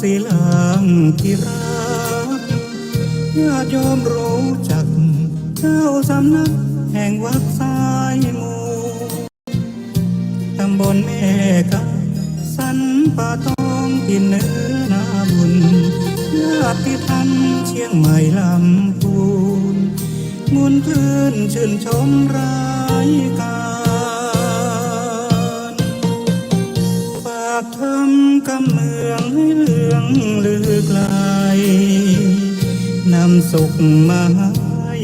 ศิลางที่รักญาติโยมรู้จักเจ้าสำนักแห่งวัดสายมูตำบลแม่กะสันป่าตองที่เนื้อนาบุญญาติท่านเชียงใหม่ลำพูนมุนพื้นชื่นชมรายการฝากทำกำเมืองให้เลืองลือไกลนำสุขมาให้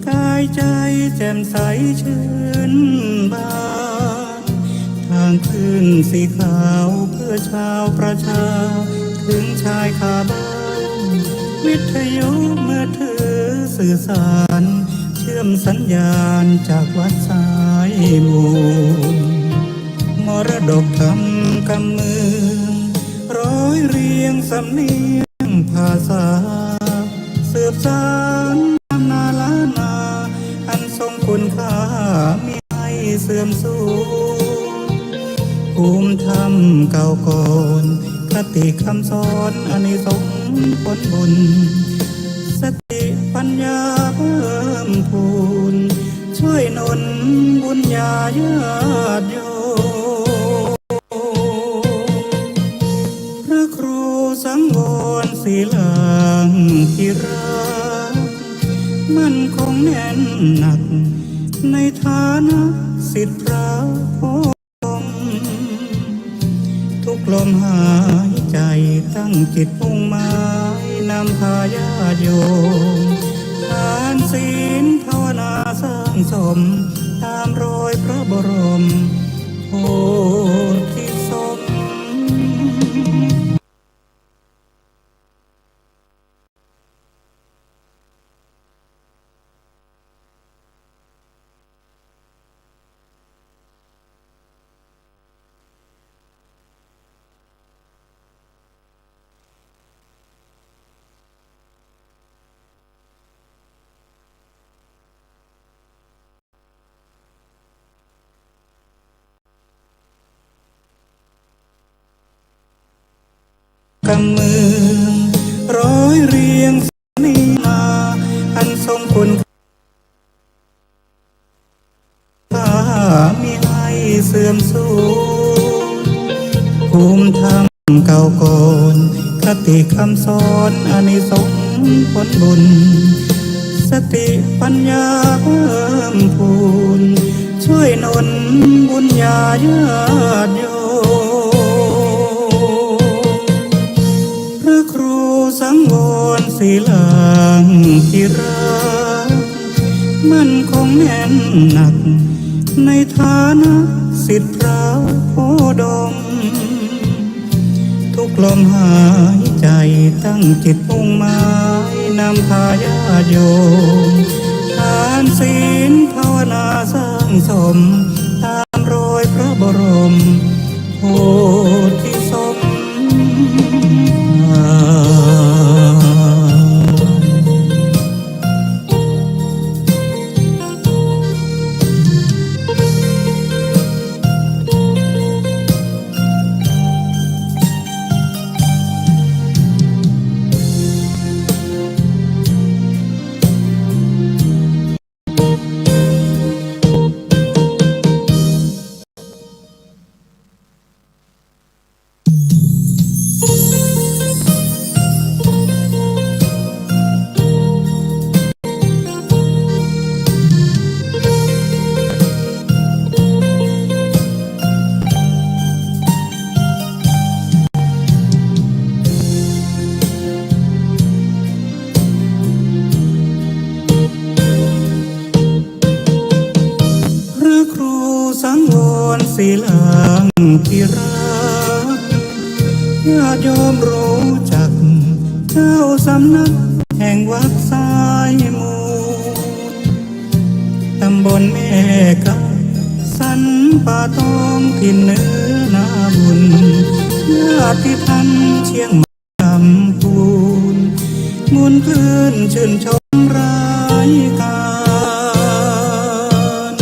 กายใจแจ่มใสชื่นบานทางขึ้นสีขาวเพื่อชาวประชาถึงชายคาบ้านวิทยุมือถือสื่อสารเชื่อมสัญญาณจากวัดสายมูลมรดกธรรมกำเมืองร้อยเรียงสำเนียงภาษาสืบสานนาล้านนาอันทรงคุณค่ามีให้เสื่อมสูญภูมิธรรมเก่าก่อนคติคำสอนอานิสงส์ผลบุญสติปัญญาเพิ่มพูนช่วยหนุนบุญญาญาติโยมพระครูสังวรศิลางที่รักมั่นคงแน่นหนักในฐานะศิษย์พระองค์ทุกลมหายใจตั้งจิตมุ่งหมายนำพาญาติโยมทานศีลภาวนาสร้างสมตามรอยพระบรมโพธิสมกำเมืองร้อยเรียงสนีนาอันทรงคุณค่ามีให้เสื่อมสูญภูมิธรรมเก่าก่อนคติคำสอนอานิสงส์ผลบุญสติปัญญาเพิ่มพูนช่วยหนุนบุญญาญาติโยพระครูสังวรศิลางที่รักมั่นคงแน่นหนักในฐานะศิษย์พระโพดมทุกลมหายใจตั้งจิตมุ่งหมายนำพาญาติโยมทานศีลภาวนาสร้างสมตามรอยพระบรมโพธิสมสังวรศิลางที่รักญาติโยมรู้จักเจ้าสำนักแห่งวัดสายมูตำบลแม่กะสันป่าตองที่เนื้อนาบุญญาติท่านเชียงใหม่ลำพูนมุนพื้นชื่นชมรายการ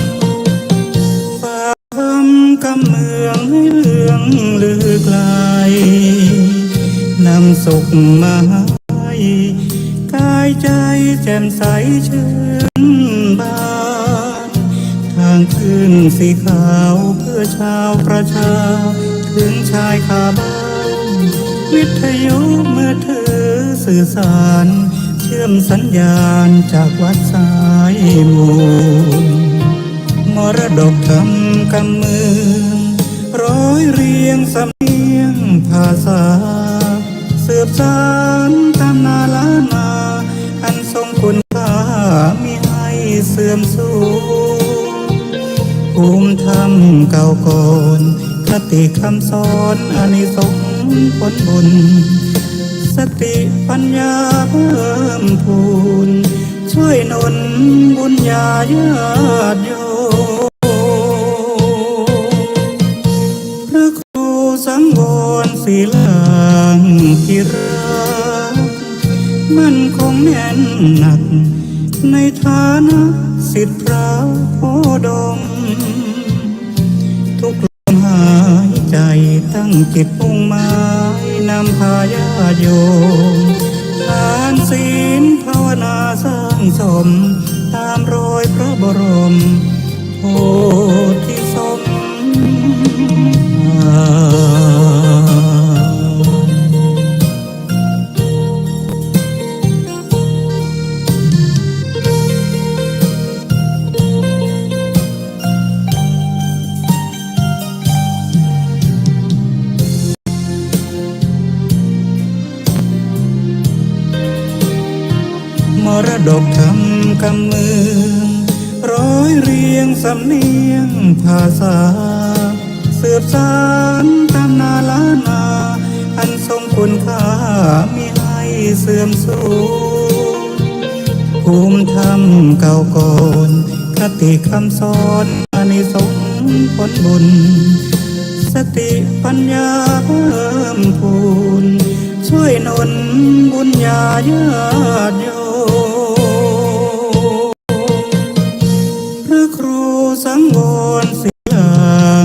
ฝากทำกำเมืองให้เลืองลือไกลน ำสุขมาให้กายใจแจ่มใสชื่นบานทางขึ้นสีขาวเพื่อชาวประชาถึงชายคาบ้านวิทยุมือถือสื่อสารเชื่อมสัญญาณจากวัดสายมูลมรดกธรรมกำเมืองร้อยเรียงสำเนียงภาษาสืบสานตำนานล้านนาอันทรงคุณค่ามิให้เสื่อมสูญภูมิธรรมเก่าก่อนคติคำสอนอานิสงส์ผลบุญสติปัญญาเพิ่มพูนช่วยหนุนบุญญาญาติโยมพระครูสังวรศิลางที่รักมั่นคงแน่นหนักในฐานะศิษย์พระโพดมทุกลมหายใจตั้งจิตมุ่งหมายนำพาญาติโยมทานศีลภาวนาสร้างสมตามรอยพระบรมโพธิสมภมรดกธรรมกำเมืองร้อยเรียงสำเนียงภาษาสืบสานตำนานล้านนาอันทรงคุณค่ามิให้เสื่อมสูญภูมิธรรมเก่าก่อนคติคำสอนอานิสงส์ผลบุญสติปัญญาเพิ่มพูนช่วยหนุนบุญญาญาติโยมพระครูสังวรศิลา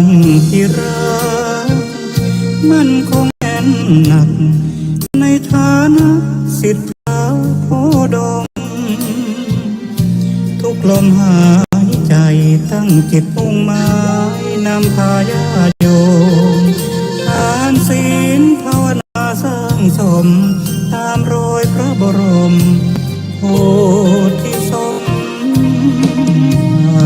งที่รักมั่นคงแน่นหนักในฐานะศิษย์พระโพดมทุกลมหายใจตั้งจิตมุ่งหมายนำพาญาติโยมทานศีลภาวนาสร้างสมตามรอยพระบรมโพธิสมภ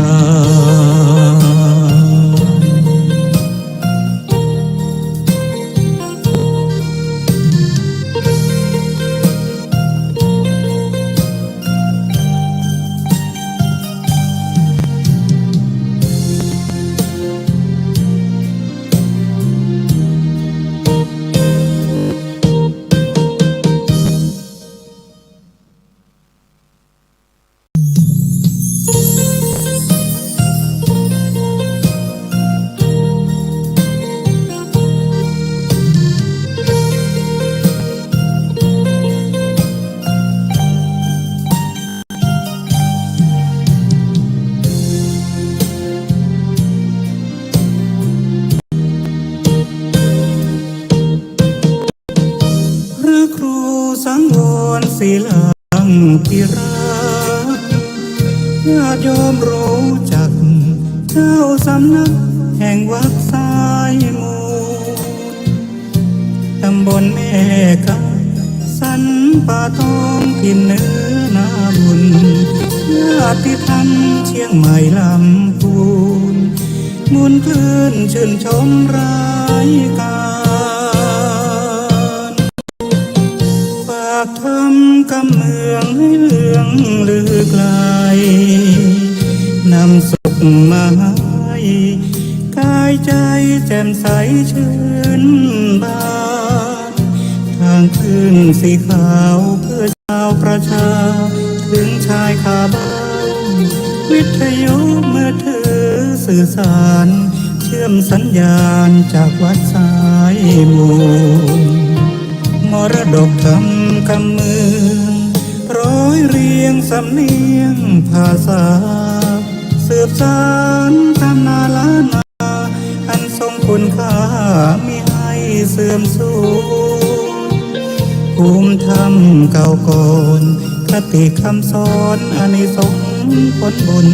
สังวรศิลางที่รักญาติโยมรู้จักเจ้าสำนักแห่งวัดสายมูลตำบลแม่กาสันป่าทองทินเนื้อนาบุญญาติธรรมเชียงใหม่ลำพูนมุนคลื่นชื่นชมรายการฝากทำกำเมืองให้เลืองลือไกลนำสุขมาให้กายใจแจ่มใสชื่นบานทางขึ้นสีขาวเพื่อชาวประชาถึงชายคาบ้านวิทยุมือถือสื่อสารเชื่อมสัญญาณจากวัดสายมูลมรดกธรรมกำเมืองร้อยเรียงสำเนียงภาษาสืบสานตำนานล้านนาอันทรงคุณค่ามิให้เสื่อมสูญ ภูมิธรรมเก่าก่อนคติคำสอนอานิสงส์ผลบุญ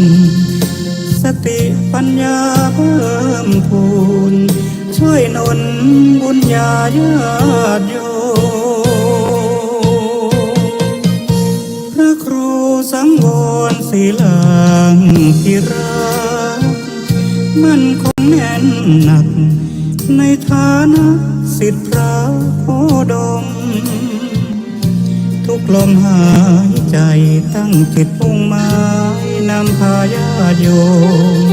สติปัญญาเพิ่มพูนช่วยหนุนบุญญาญาติโยมพระครูสังวรศิลางพิรักมั่นคงแน่นหนักในฐานะศิษย์พระโพดมทุกลมหายใจตั้งจิตมุ่งหมายนำพาญาติโยม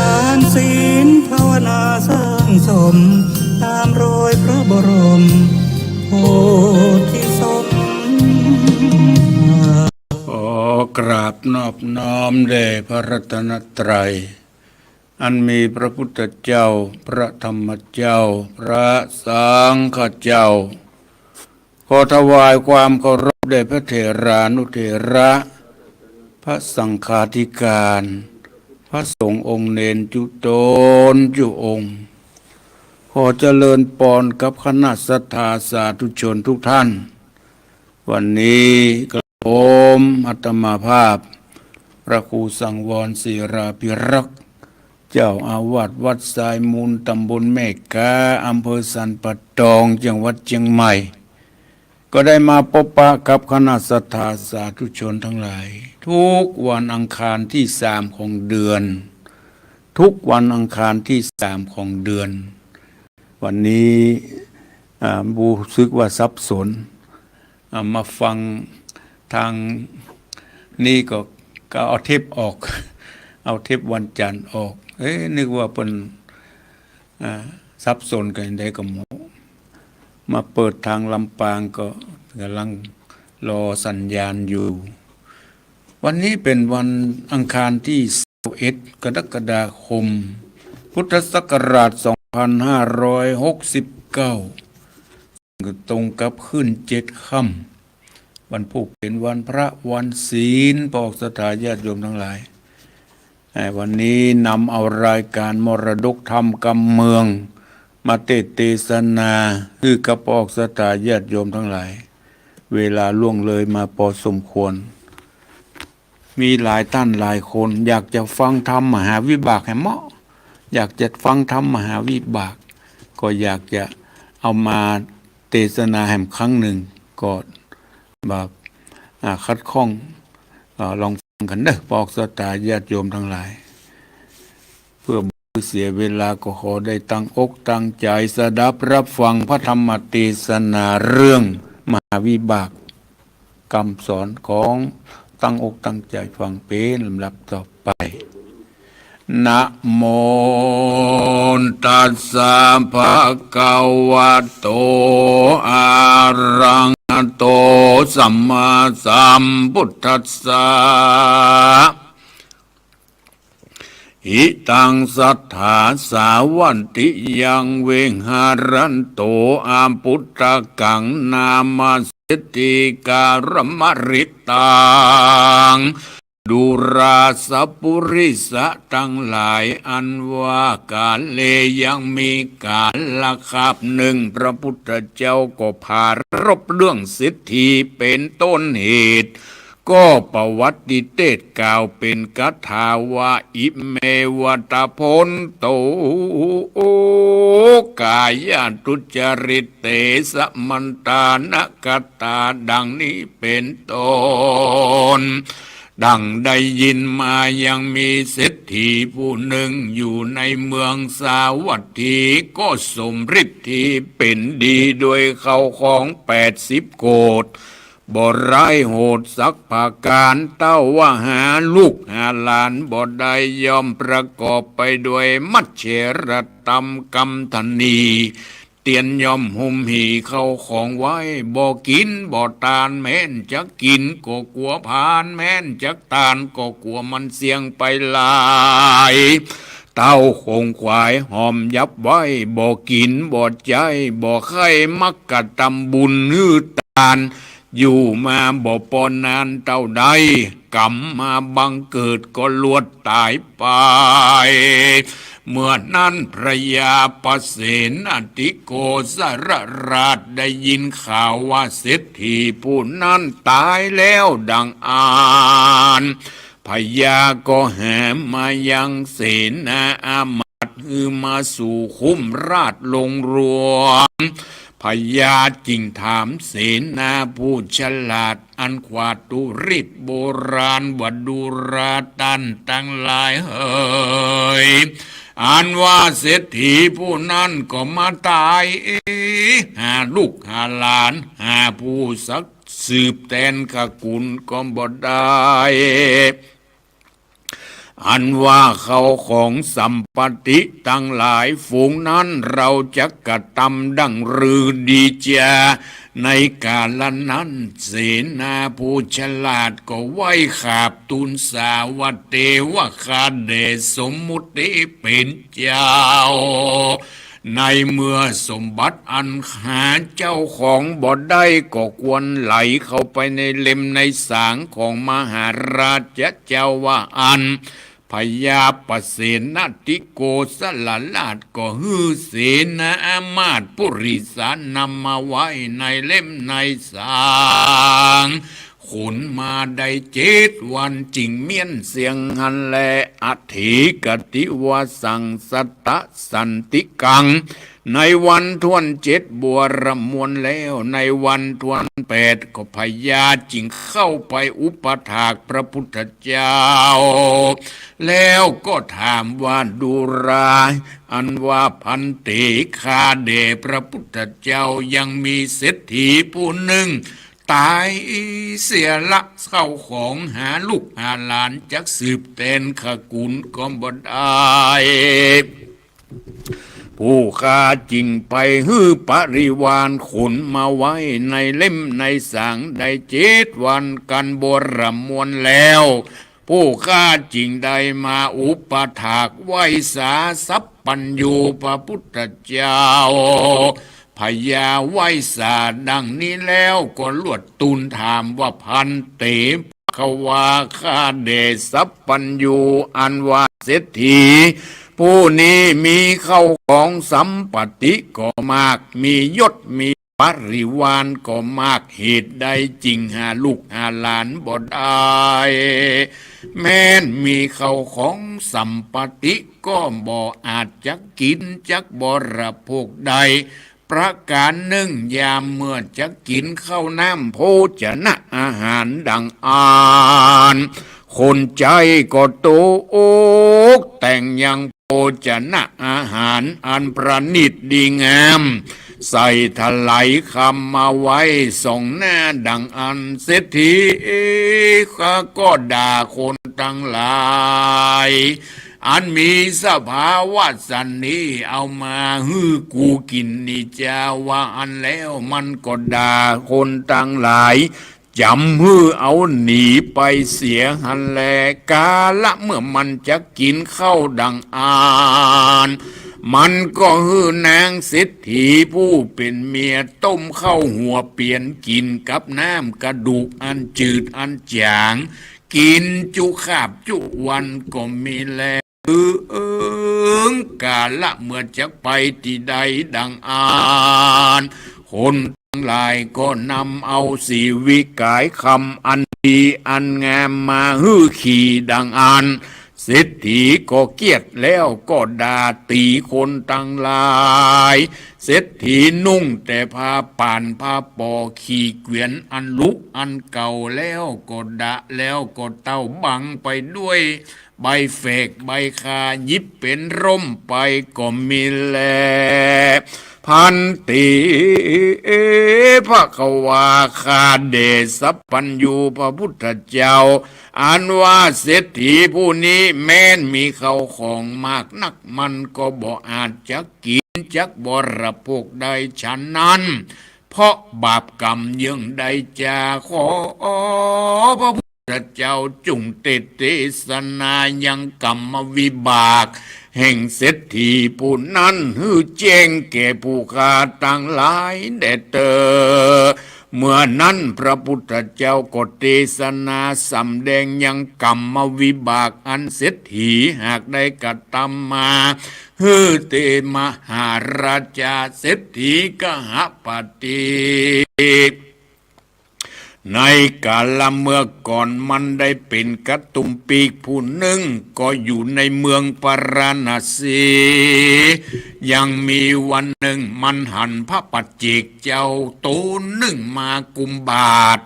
ทานศีลภาวนาสร้างสมตามรอยพระบรมโพธิสมขอกราบนอบน้อมแด่พระรัตนตรัยอันมีพระพุทธเจ้าพระธรรมเจ้าพระสังฆเจ้าขอถวายความเคารพแด่พระเถรานุเถระพระสังฆาธิการพระสงฆ์องค์เนนจุโตนจุองค์ขอเจริญปอนกับคณะศรัทธาสาธุชนทุกท่านวันนี้กระผมอาตมาภาพพระครูสังวรศิราภิรักษ์เจ้าอาวาสวัดสายมูลตำบลแม่กาอำเภอสันป่าตองจังหวัดเชียงใหม่ก็ได้มาพบปะกับคณะศรัทธาสาธุชนทั้งหลายทุกวันอังคารที่3ของเดือนทุกวันอังคารที่3ของเดือนวันนี้รู้สึกว่าสับสนมาฟังทางนี่ก็เอาเทปออกเอาเทปวันจันทร์ออกนึกว่าเป็นสับสนกันได้กับหมูมาเปิดทางลำปางก็กำลังรอสัญญาณอยู่วันนี้เป็นวันอังคารที่21กรกฎาคมพุทธศักราช2569ตรงกับขึ้น7 ค่ำวันพุธเป็นวันพระวันศีลบอกสถาญาติโยมทั้งหลายวันนี้นำเอารายการมรดกธรรมกำเมืองมาเทศนาคือกระปอกสถาญาติโยมทั้งหลายเวลาล่วงเลยมาพอสมควรมีหลายท่านหลายคนอยากจะฟังธรรมมหาวิบากให้เหมาะอยากจะฟังธรรมมหาวิบากก็อยากจะเอามาเทศนาแห่งครั้งหนึ่งก็แบบคัดข้องลองฟังกันเด้อปอกสถาญาติโยมทั้งหลายเพื่อเสียเวลาก็ขอได้ตั้งอกตั้งใจสดับรับฟังพระธรรมเทศนาเรื่องมหาวิบากคำสอนของตั้งอกตั้งใจฟังเป็นลำดับต่อไปนะโมตัสสะภะคะวะโตอะระหะโตสัมมาสัมพุทธัสสะอิตังสัทธาสาวันติยังเวหารันโตอาพุทธกังนามาสิทธิการมริตังดุราสปุริสะทั้งหลายอันว่ากาลเลยังมีกาลละคับหนึ่งพระพุทธเจ้าก็พารบเรื่องสิทธิเป็นต้นเหตุก็ประวัติเทศกล่าวเป็นคาถาว่าอิเมวัตพลโตกายทุจริตเตสมันตานกตาดังนี้เป็นต้นดังได้ยินมายังมีเศรษฐีผู้หนึ่งอยู่ในเมืองสาวัตถีก็สมฤทธิเป็นดีโดยเขาของ80 โกฏบ่ร้ายโหดสักภาการเต้าว่าหาลูกหาหลานบ่ได้ยอมประกอบไปด้วยมัจเฉรตมกรรมธนีเตียนย่อมหุมหีเข้าของไว้บ่กินบ่ตานแม้นจะกินก็กลัวพานแม้นจะตานก็กลัวมันเสี่ยงไปหลายเต้าคงควายหอมยับไว้บ่กินบ่ใจบ่ไข่มักกะตำบุญฮือตานอยู่มาบ่ปอนนานเท่าใดกรรมมาบังเกิดก็ลวดตายไป เมื่อนั้นพระยาประเสนติโกสรราชได้ยินข่าวว่าเศรษฐีผู้นั้นตายแล้วดังอ่านพญาก็แห่มายังเสนาอามาตย์มาสู่คุ้มราชลงรวมพญาจึงถามเสนาผู้ฉลาดอันขวาตุริโบราณวดูราตันตั้งหลายเฮยอันว่าเศรษฐีผู้นั้นก็มาตายหาลูกหาหลานหาผู้สักสืบแทนขกุลก็บ่ได้อันว่าเขาของสัมปติตั้งหลายฝูงนั้นเราจะกระทำดังรือดีจาในกาลนั้นเสนาผู้ฉลาดก็ไหวขาบทูลสาวัตเตวคาเดชสมมุติเป็นเจ้าในเมื่อสมบัติอันหาเจ้าของบ่ได้ก็ควรไหลเข้าไปในเล่มในสางของมหาราชเจ้าว่าอันพญาประเสนติโกสลลาดก็ฮือเสนาอามาตย์ปุริสานำมาไว้ในเล่มในสางขนมาได้7 วันจิงเมียนเสียงหันแลอธิกติวสังสตะสันติกังในวันทวน7 บัวรมวลแล้วในวันทวน8ก็พญาจึงเข้าไปอุปถากพระพุทธเจ้าแล้วก็ถามว่าดูราอันว่าพันเตคาเดพระพุทธเจ้ายังมีเศรษฐีผู้หนึ่งตายเสียละเข้าของหาลูกหาหลานจักสืบแทนขกุลก็บ่ได้ผู้ข้าจิงไปฮื้อปริวานขนมาไว้ในเล่มในสางได้7 วันกันบรมวลแล้วผู้ข้าจิงได้มาอุปถากไว้สาสัพปัญญูพระพุทธเจ้าพญาไหวสาดังนี้แล้วก็ลวดตูนถามว่าพันเตเขาว่าข้าเดชสัพปัญญูอันว่าเศรษฐีผู้นี้มีเข้าของสัมปติก็มากมียศมีปริวารก็มากเหตุใดจริงหาลูกหาหลานบ่ได้แม้นมีเข้าของสัมปติก็บ่อาจจะกินจักบริโภคใดประการหนึ่งยามเมื่อจะกินข้าวน้ำโภชนะอาหารดังอ่านคนใจก็โตอกแต่งยังโภชนะอาหารอันประณีตดีงามใส่ถลายคำมาไว้ส่งหน้าดังอันเศรษฐีข้าก็ด่าคนทั้งหลายอันมีสภาวะสันนี้เอามาฮื้อกูกินนี่จาว่าอันแล้วมันก็ด่าคนทั้งหลายจำฮื้อเอาหนีไปเสียหันแลกาละเมื่อมันจะกินข้าวดังอ่านมันก็ฮื้อนางเศรษฐีผู้เป็นเมียต้มข้าวหัวเปลี่ยนกินกับน้ำกระดูกอันจืดอันจางกินจุคาบจุวันก็มีแลกาละเมื่อจะไปที่ใดดังอ่านคนทั้งหลายก็นำเอาสีวิกายคำอันดีอันงามมาฮื้อขี่ดังอ่านเศรษฐีก็เกียดแล้วก็ด่าตีคนทั้งหลายเศรษฐีนุ่งแต่ผ้าป่านผ้าปอขี่เกวียนอันลุกอันเก่าแล้วก็ดะแล้วก็เต้าบังไปด้วยใบเฟกใบคายิบเป็นร่มไปก็มีแลพันติพระขวาคาเดชสัพปัญญูพระพุทธเจ้าอันว่าเศรษฐีผู้นี้แม้นมีเข้าของมากนักมันก็บ่อาจจะกินจักบริโภคได้ฉะนั้นเพราะบาปกรรมยังใดจะขอพระพุทธเจ้าจุงเทศนายังกรรมวิบากแห่งเศรษฐีผู้นั้นฮือแจ้งแก่ผู้ข้าต่างหลายแด่เตอ เมื่อนั้นพระพุทธเจ้าก็เทศนาสำแดงยังกรรมวิบากอันเศรษฐีหากได้กระทำมาฮือเตมหาราชาเศรษฐีกหปฏิในกาลเมื่อก่อนมันได้เป็นกระตุมปีกผู้หนึ่งก็อยู่ในเมืองปาราณสียังมีวันหนึ่งมันหันพระปัจเจกเจ้าโตหนึ่งมากุมบาท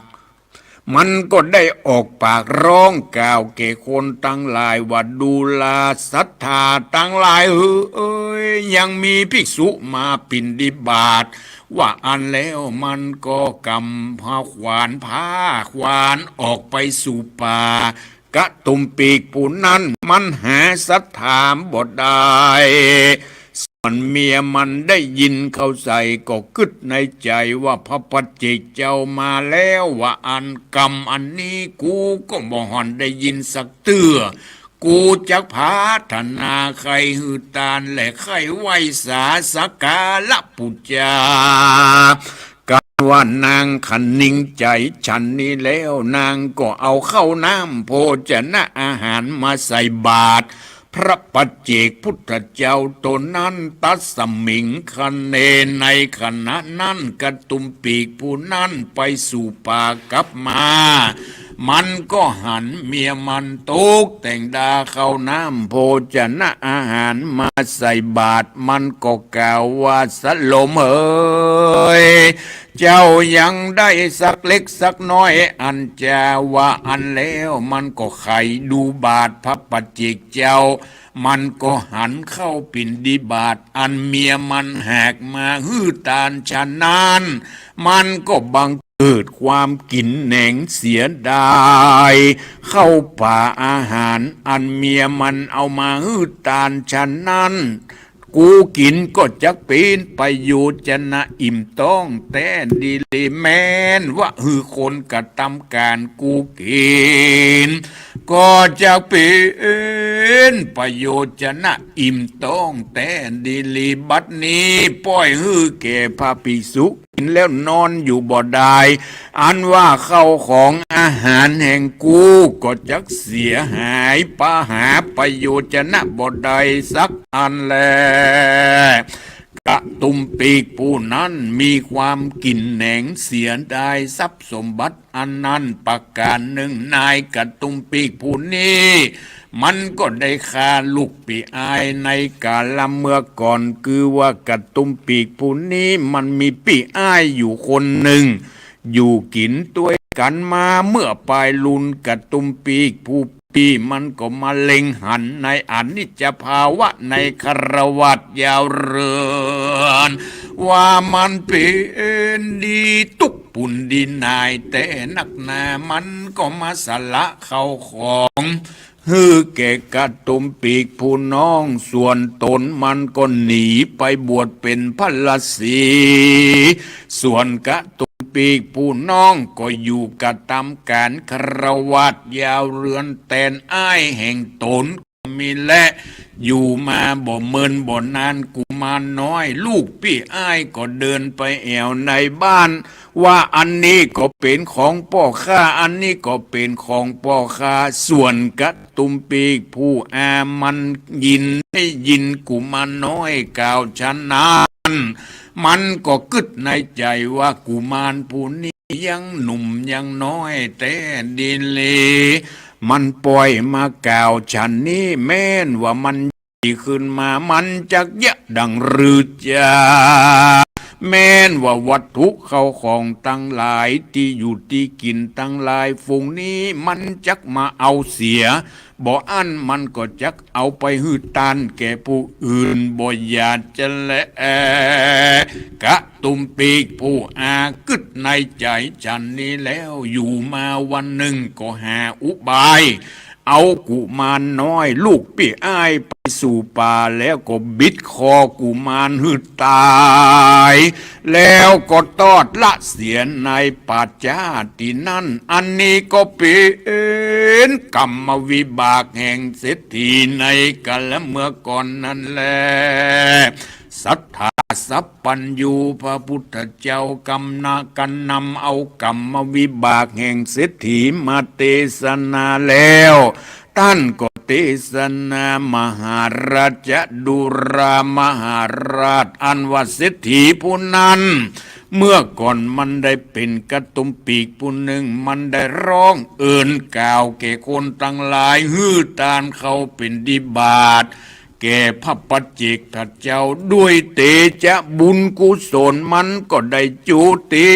มันก็ได้ออกปากร้องกล่าวแก่คนตั้งหลายว่าดูลาศรัทธาตั้งหลายเอ้ยยังมีภิกษุมาปิณฑบาตว่าอันแล้วมันก็กำพาขวานออกไปสู่ป่ากระตุมปีกผู้นั้นมันหาสัทธามบ่ได้ส่วนเมียมันได้ยินเข้าใส่ก็กึดในใจว่าพระปัจเจกเจ้ามาแล้วว่าอันกรรมอันนี้กูก็บ่หอนได้ยินสักเตือกูจักพาธนาใครหือตานและใครไหวสาสกาละปุจจาการว่านางขันนิ่งใจฉันนี้แล้วนางก็เอาเข้าน้ำโภชนะอาหารมาใส่บาตรพระปัจเจกพุทธเจ้าตนนั้นตัดสมิงคันเนในขณะนั้นกระตุมปีกผู้นั้นไปสู่ป่ากลับมามันก็หันเมียมันตกแต่งดาเข้าน้ำโภชนะอาหารมาใส่บาตรมันก็กล่าวว่าสลมเอ๋ยเจ้ายังได้สักเล็กสักน้อยอันจาว่าอันแล้วมันก็ไขดูบาตรพระปัจเจกเจ้ามันก็หันเข้าปิ่นดิบาตอันเมียมันแหกมาฮื้อตานฉะนั้นมันก็บังเกิดความกินแหนงเสียดายเข้าป่าอาหารอันเมียมันเอามาฮื้อตานฉะนั้นกูกินก็จักปีนไปอยู่จะนะอิ่มต้องแต่ดีลีแมนว่าฮือคนกระทำการกูกินก็จักปีนประโยชน์จะนะอิ่มต้องแต่ดีลีบัดนี้ป้อยฮือแก่พระภิกษุกินแล้วนอนอยู่บ่ได้อันว่าเข้าของอาหารแห่งกูก็จักเสียหายปะหาประโยชน์จะนะบ่ได้สักอันแลกระตุมปีกผู้นั้นมีความกินแหนงเสียดายทรัพย์สมบัติอันนั้นประการหนึ่งนายกระตุมปีกผู้นี้มันก็ได้ฆ่าลูกปีอายในกาลเมื่อก่อนคือว่ากระตุมปีกผู้นี้มันมีปีอายอยู่คนหนึ่งอยู่กินตัวกันมาเมื่อปลายลุนกระตุมปีกผู้ปีมันก็มาเล็งหันในอนิจจภาวะในคารวัตยาวเรือนว่ามันเป็นดีตุกปุ่นดีนายแต่นักหนามันก็มาสละเข้าของฮือแก่กระตุมปีกผู้น้องส่วนตนมันก็หนีไปบวชเป็นพระฤาษีส่วนกระตุมปีกผู้น้องก็อยู่กระทำการคารวัตยาวเรือนแตนอ้ายแห่งตนมีและอยู่มาบ่เมินบ่นานกุมารน้อยลูกพี่อ้ายก็เดินไปแอวในบ้านว่าอันนี้ก็เป็นของพ่อข้าอันนี้ก็เป็นของพ่อข้าส่วนกระตุมปีกผู้อามันยินกุมารน้อยกล่าวฉะนั้นมันก็กึดในใจว่ากุมารผู้นี้ยังหนุ่มยังน้อยแต่ดีเลยมันปล่อยมากล่าวฉันนี้แม่นว่ามันขึ้นมามันจักยะดังรือจาแม้นว่าวัตถุเข้าของตั้งหลายที่อยู่ที่กินตั้งหลายฝูงนี้มันจักมาเอาเสียบ่อันมันก็จักเอาไปหืดตานแก่ผู้อื่นบ่อยากจะแลกะตุมปีกผู้อากึดในใจฉันนี้แล้วอยู่มาวันหนึ่งก็หาอุบายเอากุมารน้อยลูกพี่อ้ายไปสู่ป่าแล้วก็บิดคอกุมารหืดตายแล้วก็ตอดละเสียในปัจจาตินั่นอันนี้ก็เป็นกรรมวิบากแห่งเศรษฐีในกาลเมื่อก่อนนั่นแหละศรัทธา สัพพัญญูพระพุทธเจ้ากำนากันนำเอากรรมวิบากแห่งเศรษฐีมาเทศนาแล้วท่านก็เทศนามหาราชดุรามหาราชอันว่าเศรษฐีผู้นั้นเมื่อก่อนมันได้เป็นกระตุมปีกผู้หนึ่งมันได้ร้องเอินกล่าวแก่คนตั้งหลายฮือตานเขาเป็นดิบาทแก่พระปัจเจกพระเจ้าด้วยเตจะบุญกุศลมันก็ได้จุติ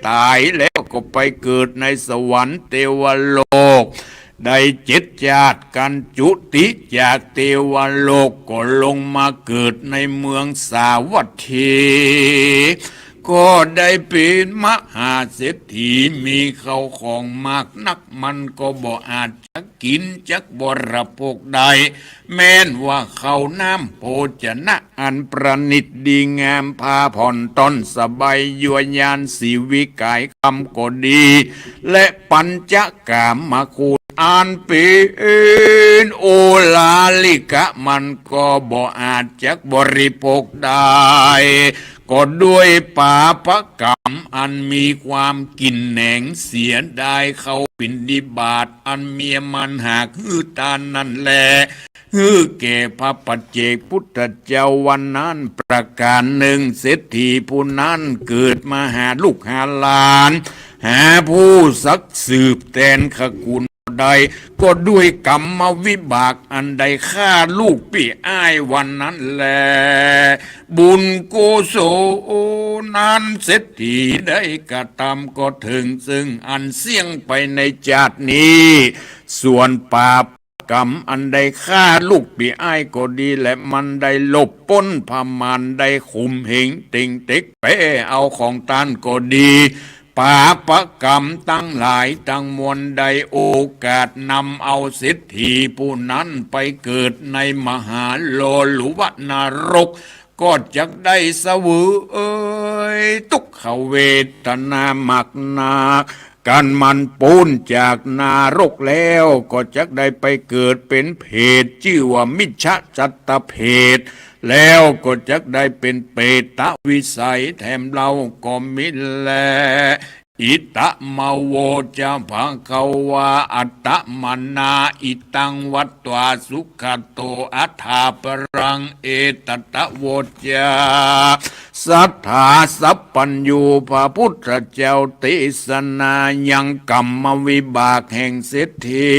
ตายแล้วก็ไปเกิดในสวรรค์เทวโลกได้เจ็ดชาติกันจุติจากเทวโลกก็ลงมาเกิดในเมืองสาวัตถีก็ได้เป็นมหาเศรษฐีมีเข้าของมากนักมันก็บ่อาจจะกินจักบริโภคใดแม้นว่าเขาน้ำโภชนะอันประณีตดีงามพาผ่อนต้นสบายยั่วยานสีวิกายคำก็ดีและปัญจกามคุณอันเป็นโอลาลิกะมันก็บ่อาจจักบริโภคได้ก็ด้วยปาปกรรมอันมีความกินแหนงเสียได้เขาปินดิบาตอันเมียมันหากฮือตานนั่นแลฮือแก่พระปัจเจกพุทธเจ้าวันนั้นประการหนึ่งเศรษฐีผู้นั้นเกิดมาหาลูกหาหลานหาผู้สักสืบแทนขกุลใดก็ด้วยกรรมวิบากอันใดฆ่าลูกพี่อ้ายวันนั้นแลบุญกุศลนั้นเศรษฐีได้กระทำก็ถึงซึ่งอันเสี่ยงไปในชาตินี้ส่วนบาปกรรมอันใดฆ่าลูกพี่อ้ายก็ดีและมันได้ลบป้นพมันได้ขุมเหงติงเต็กเปเอาของตานก็ดีปาปกรรมตั้งหลายตั้งมวลใดโอกาสนำเอาเศรษฐีผู้นั้นไปเกิดในมหาโลลุวนรกก็จะได้เสวยทุกขเวทนาหมักหนักการมันปูนจากนารกแล้วก็จะได้ไปเกิดเป็นเพศชื่อว่ามิจฉาจัตตเพศแล้วก็จะได้เป็นเปตวิสัยแถมเราก็มิแลอิตะมาโวจะพังเขาวาอัตตมนาอิตังวัตตวาสุขโตอัฏฐาปรังเอตตะโวจาสัทธาสัพปัญญูพระพุทธเจ้าเทศนายังกรรมวิบากแห่งเศรษฐี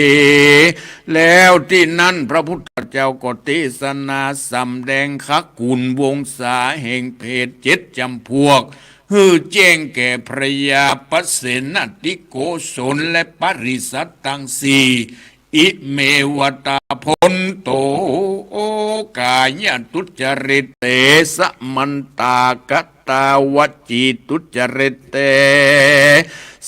แล้วที่นั้นพระพุทธเจ้าก็เทศนาสำแดงขักกุลวงศาแห่งเพศเจ็ดจำพวกฮือแจ้งแก่พระยาปเสนติโกศลและปริสัตตังสีอิเมวตาพนโตโอกายตุจริตเตสมันตากตาวจีตุจริตเต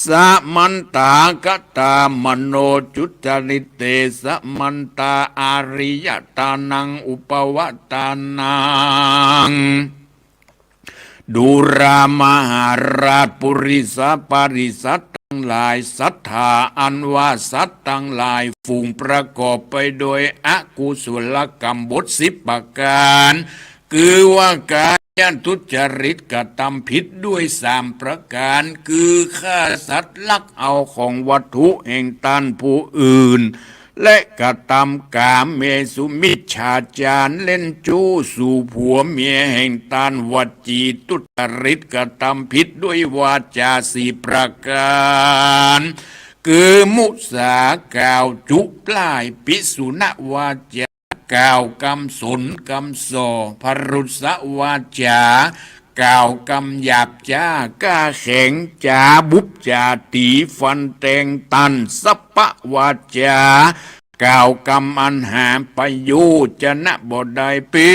สมันตากตามโนจุจริตเตสมันตาอาริยตานังอุปวัตานังดูรามหาราชปุริสปาริสัตทั้งหลายศรัทธาอันว่าสัตว์ทั้งหลายฝูงประกอบไปโดยอกุศลกรรมบท10 ประการคือว่าการทุจริตกระทำผิดด้วย3 ประการคือฆ่าสัตว์ลักเอาของวัตถุแห่งตนผู้อื่นและกระทำกามเมสุมิจฉาจารเล่นจู้สู่ผัวเมียแห่งตานวจีทุจริตกระทำผิดด้วยวาจา4 ประการคือมุสากล่าวจุปลายปิสุณวาจากล่าวกรรมสนกรรมส่อพรุษวาจากล่าวกำหยาบจาก้าแข็งจาบุบจาตีฟันแตงตันสัปปะวาจากล่าวกำอันหามประโยชนะบ่ได้เป็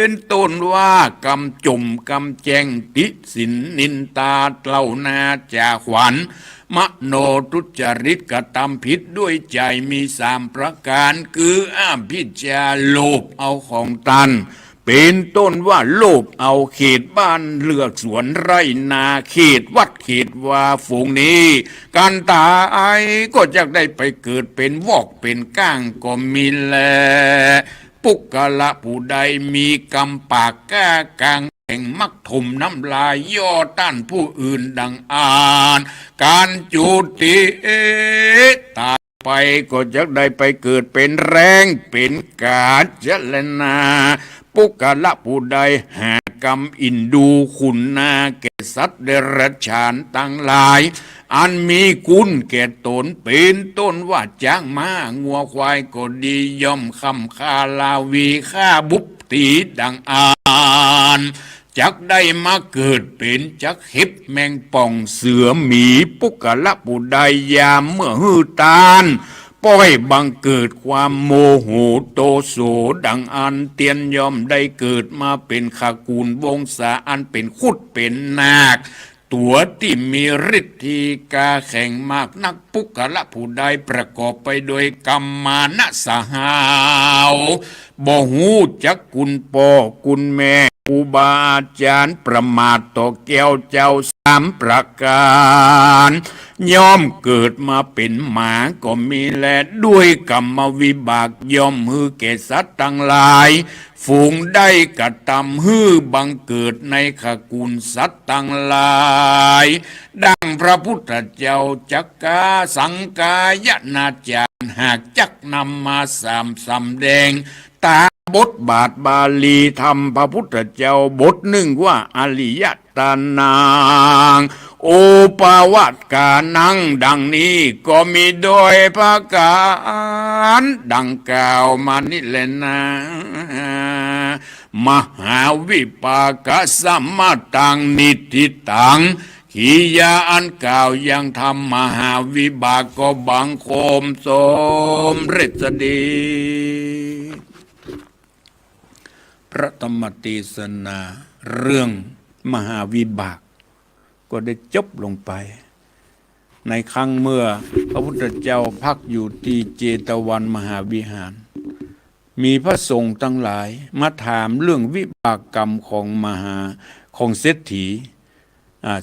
นต้นว่ากำจุ่มกำแจงติสินนินตาเล่านาจาขวัญมโนทุจริตกระทำผิดด้วยใจมี3 ประการคืออ้ามพิจาโลภเอาของตันเป็นต้นว่าโลภเอาเขตบ้านเลือกสวนไร่นาเขตวัดเขตว่าฝูงนี้การตายก็จะได้ไปเกิดเป็นวอกเป็นก้างก็มีแลป ปุกกะละผู้ใดมีกรรมปากกล้ากลางแห่งมักถมน้ำลายย่อต้านผู้อื่นดังอ่านการจุติตายไปก็จะได้ไปเกิดเป็นแรงเป็นกาจลนาปุกกะละผู้ใดหากรรมอินดูคุณนาแก่สัตว์เดรัจฉานตั้งหลายอันมีคุณแก่ตนเป็นต้นว่าจ้างม้างัวควายก็ดีย่อมคำคาลาวีฆ่าบุปตีดังอ่านจักได้มาเกิดเป็นจักเห็บแมงป่องเสือหมีปุกกะละผู้ใดยามเมื่อหือตานปล่อยบังเกิดความโมโหโตโสดังอันเตียนยอมได้เกิดมาเป็นขกูลวงศาอันเป็นขุดเป็นนาคตัวที่มีฤทธิกาแข่งมากนักปุกกะละผู้ใดประกอบไปโดยกรรมานะสหาวบ่หูจักกุลพ่อกุลแม่ครูบาอาจารย์ประมาทต่อแก้วเจ้าสามประการย่อมเกิดมาเป็นหมาก็มีแลด้วยกรรมวิบากย่อมฮือแก่สัตว์ทั้งหลายฝูงได้กระทำฮือบังเกิดในขกูลสัตว์ทั้งหลายดังพระพุทธเจ้าจักกาสังกายนาจารย์หากจักนำมาสำแดงตาบทบาทบาลีธรรมพระพุทธเจ้าบทหนึ่งว่าอริยตานางโอปาวัตกานังดังนี้ก็มีโดยพระการดังกล่าวมานี่แหละนะมหาวิปากสัมมาตังนิติตังขียาอันกล่าวยังทำมหาวิบากก็บังคมสมฤทธิ์ดีพระธรรมเทศนาเรื่องมหาวิบากก็ได้จบลงไปในครั้งเมื่อพระพุทธเจ้าพักอยู่ที่เจตวันมหาวิหารมีพระสงฆ์ทั้งหลายมาถามเรื่องวิบากกรรมของเศรษฐี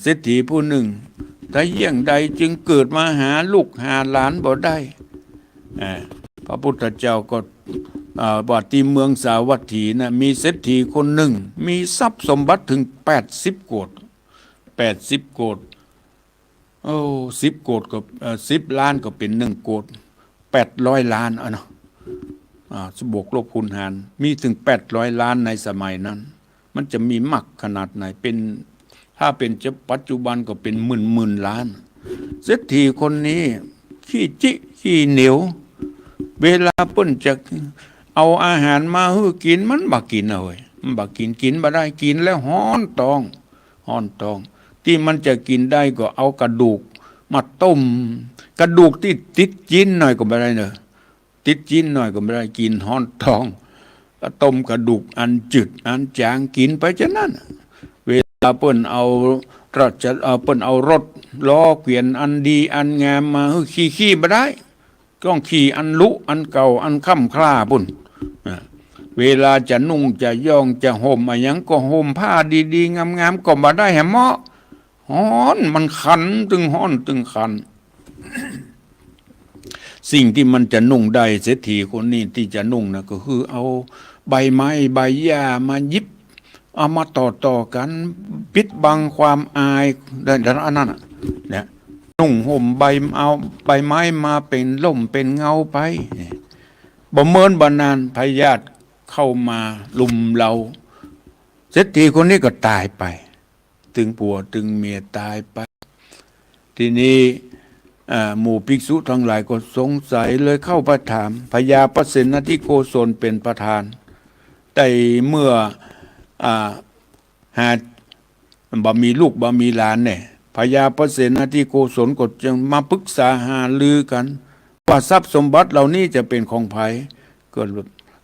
เศรษฐีผู้หนึ่งถ้าเยี่ยงใดจึงเกิดมาหาลูกหาหลานบ่ได้พระพุทธเจ้าก็ว่าที่เมืองสาวัตถีนะมีเศรษฐีคนหนึ่งมีทรัพย์สมบัติถึง80 โกฏ80 โกฏ10 โกฏก็10 ล้านก็เป็น1 โกฏ800 ล้านเนาะบวกลบคูณหารมีถึง800 ล้านในสมัยนั้นมันจะมีมากขนาดไหนเป็นถ้าเป็นปัจจุบันก็เป็นหมื่นล้านเศรษฐีคนนี้ขี้จิขี้เหนียวเวลาเปิ้นจะเอาอาหารมาให้กินมันบักกินเลยมันบักกินบ่ได้กินแล้วฮ้อนตองที่มันจะกินได้ก็เอากระดูกมาต้มกระดูกที่ติดจิ้นหน่อยก็ไม่ได้เนอะติดจิ้นหน่อยก็ไม่ได้กินฮ้อนตองก็ต้มกระดูกอันจืดอันจางกินไปฉะนั้นเวลาเปิ้นเอาเปิ้นเอารถล้อเกวียนอันดีอันงามมาขี่บ่ได้ต้องขี่อันลุอันเก่าอันค่ำคล้าปุ่นเวลาจะนุ่งจะย่องจะห่มอะไรยังก็ห่มผ้าดีๆงามๆก็บ่ได้แหมเหมาะฮ้อนมันคันตึงฮ้อนตึงคัน สิ่งที่มันจะนุ่งได้เศรษฐีคนนี้ที่จะนุ่งนะก็คือเอาใบไม้ใบหญ้ามายิบเอามาต่อกันปิดบังความอายได้อันนั้นเนี่ยนุ่งห่มเอาใบไม้มาเป็นล่มเป็นเงาไปบ่เมินบ่นานพยาธิเข้ามาลุมเราเศรษฐีคนนี้ก็ตายไปตึงผัวตึงเมียตายไปทีนี้หมู่ภิกษุทั้งหลายก็สงสัยเลยเข้าไปถามพญาปเสนทิโกศลเป็นประธานแต่เมื่อหาบ่มีลูกบ่มีหลานเนี่ยพญาปเสนทิโกศลก็จึงมาปรึกษาหารือกันว่าทรัพย์สมบัติเหล่านี้จะเป็นของไผ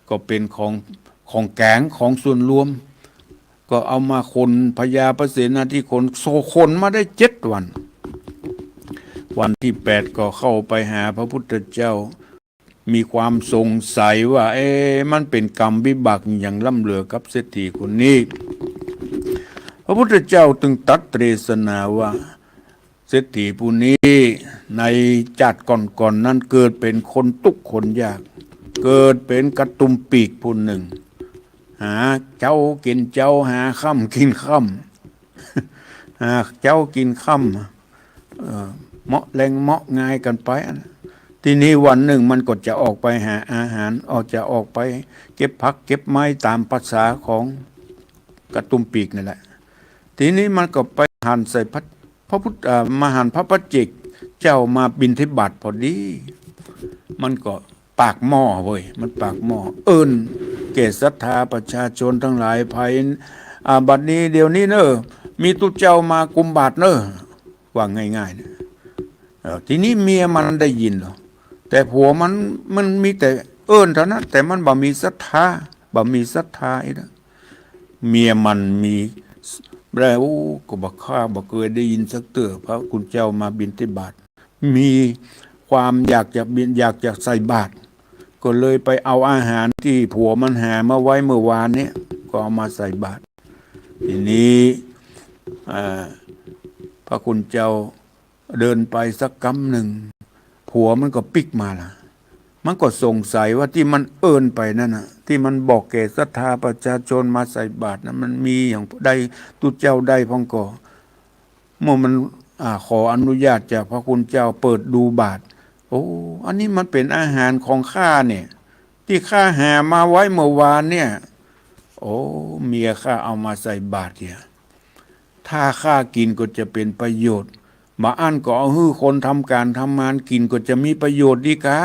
ก็เป็นของแกงของส่วนรวมก็เอามาคนพญาปเสนทิโกศลโซคนมาได้7 วันวันที่8ก็เข้าไปหาพระพุทธเจ้ามีความสงสัยว่ามันเป็นกรรมวิบากอย่างล่ำเหลือกับเศรษฐีคนนี้พระพุทธเจ้าจึงตรัสเทศนาว่าเศรษฐีผู้นี้ในชาติก่อนนั้นเกิดเป็นคนทุกข์คนยาก เกิดเป็นกระตุมปีกผู้หนึ่งหาเจ้ากินเจ้าหาค่ำกินค่ำหาเจ้ากินค่ำเหมาะแรงเหมาะง่ายกันไปทีนี้วันหนึ่งมันก็จะออกไปหาอาหารจะออกไปเก็บผักเก็บไม้ตามภาษาของกระตุมปีกนั่นแหละทีนี้มันก็ไปหันใส่พระพุทธมหันพระปัจเจกเจ้ามาบิณฑบาตพอดีมันก็ปากหม้อเว้ยมันปากหม้อเกศศรัทธาประชาชนทั้งหลายภายบัดนี้เดี๋ยวนี้เนอะมีตุเจ้ามากุมบาทเนอะว่าง่ายๆนะทีนี้เมียมันได้ยินหรอแต่ผัวมันมีแต่เท่านั้นแต่มันบ่มีศรัทธาอีกนะเมียมันมีแล้วก็บอกข้าบอกเคยได้ยินสักเตือพระคุณเจ้ามาบิณฑบาตมีความอยากจะใส่บาตรก็เลยไปเอาอาหารที่ผัวมันหามาไว้เมื่อวานนี้ก็เอามาใส่บาตรทีนี้พระคุณเจ้าเดินไปสักกำหนึ่งผัวมันก็ปิกมาล่ะมันก็สงสัยว่าที่มันไปนั่นน่ะที่มันบอกแก่ศรัทธาประชาชนมาใส่บาตรนั้นมันมีอย่างใดตุเจ้าใดพองก่อเมื่อมันขออนุญาตจากพระคุณเจ้าเปิดดูบาตรโอ้อันนี้มันเป็นอาหารของข้าเนี่ยที่ข้าหามาไว้เมื่อวานเนี่ยโอ้เมียข้าเอามาใส่บาตรเนี่ยถ้าข้ากินก็จะเป็นประโยชน์มาอันก็เอาฮื้อคนทำการทำงานกินก็จะมีประโยชน์ดีกา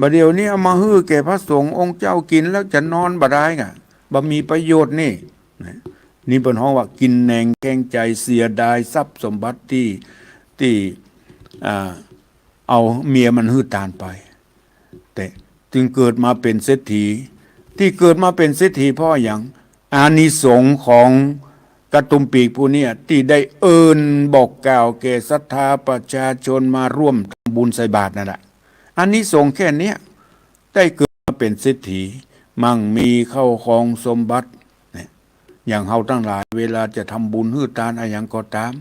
บัดเดี๋ยวนี้เอามาฮื้อแก่พระสงฆ์องค์เจ้ากินแล้วจะนอนบ่ได้ไงบ่มีประโยชน์นี่เป็นห้องว่ากินแหนงแกงใจเสียดายทรัพย์สมบัติที่เอาเมียมันฮื้อตานไปแต่จึงเกิดมาเป็นเศรษฐีที่เกิดมาเป็นเศรษฐีเพราะอย่างอานิสงส์ของกระตุมปีกผู้นี้ที่ได้บอกกล่าวแก่ศรัทธาประชาชนมาร่วมทำบุญใส่บาตรนั่นแหละอานิสงส์แค่นี้ได้เกิดมาเป็นเศรษฐีมั่งมีเข้าของสมบัติอย่างเฮาทั้งหลายเวลาจะทำบุญฮื้อทานอะไรอย่างก็ตาม